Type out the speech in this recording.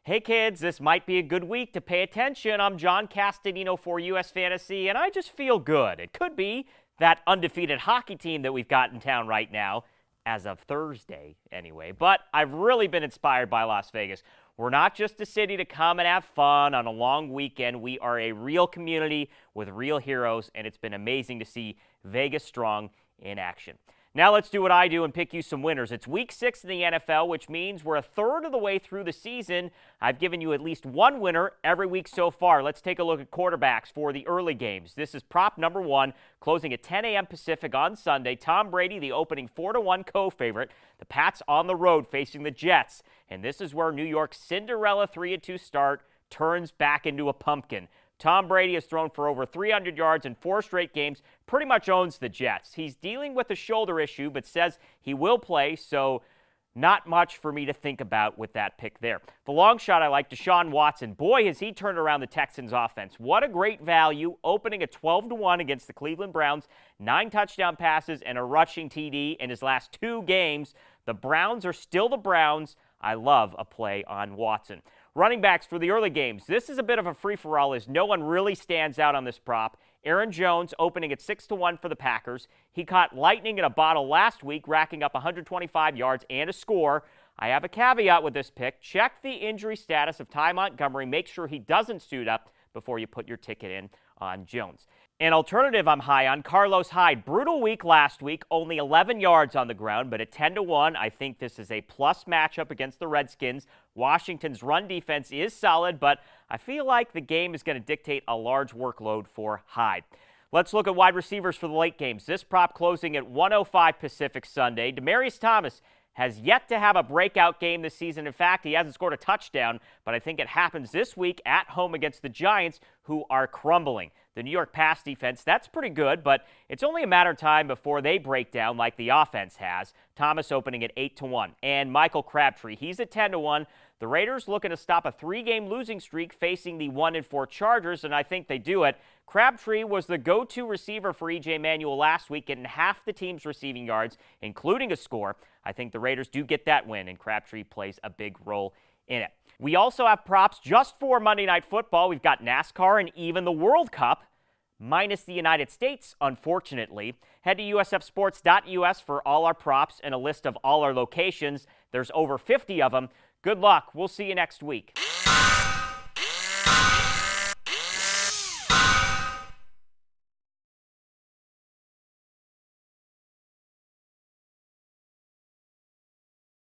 Hey kids, this might be a good week to pay attention. I'm John Castanino for US Fantasy, and I just feel good. It could be that undefeated hockey team that we've got in town right now, as of Thursday anyway. But I've really been inspired by Las Vegas. We're not just a city to come and have fun on a long weekend. We are a real community with real heroes, and it's been amazing to see Vegas strong in action. Now let's do what I do and pick you some winners. It's week 6 in the NFL, which means we're a third of the way through the season. I've given you at least one winner every week so far. Let's take a look at quarterbacks for the early games. This is prop number 1, closing at 10 a.m. Pacific on Sunday. Tom Brady, the opening 4-1 co-favorite. The Pats on the road facing the Jets. And this is where New York's Cinderella 3-2 start turns back into a pumpkin. Tom Brady has thrown for over 300 yards in 4 straight games, pretty much owns the Jets. He's dealing with a shoulder issue, but says he will play, so not much for me to think about with that pick there. The long shot, I like Deshaun Watson. Boy, has he turned around the Texans' offense. What a great value, opening at 12-1 against the Cleveland Browns, 9 touchdown passes and a rushing TD in his last 2 games. The Browns are still the Browns. I love a play on Watson. Running backs for the early games. This is a bit of a free-for-all as no one really stands out on this prop. Aaron Jones opening at 6-1 for the Packers. He caught lightning in a bottle last week, racking up 125 yards and a score. I have a caveat with this pick. Check the injury status of Ty Montgomery. Make sure he doesn't suit up before you put your ticket in on Jones. An alternative I'm high on, Carlos Hyde. Brutal week last week, only 11 yards on the ground, but at 10-1, I think this is a plus matchup against the Redskins. Washington's run defense is solid, but I feel like the game is going to dictate a large workload for Hyde. Let's look at wide receivers for the late games. This prop closing at 1:05 Pacific Sunday. Demaryius Thomas has yet to have a breakout game this season. In fact, he hasn't scored a touchdown, but I think it happens this week at home against the Giants, who are crumbling. The New York pass defense, that's pretty good, but it's only a matter of time before they break down like the offense has. Thomas opening at 8-1. And Michael Crabtree, he's at 10-1. The Raiders looking to stop a 3-game losing streak facing the 1-4 Chargers, and I think they do it. Crabtree was the go-to receiver for E.J. Manuel last week, getting half the team's receiving yards, including a score. I think the Raiders do get that win, and Crabtree plays a big role in it. We also have props just for Monday Night Football. We've got NASCAR and even the World Cup, minus the United States, unfortunately. Head to usfsports.us for all our props and a list of all our locations. There's over 50 of them. Good luck. We'll see you next week.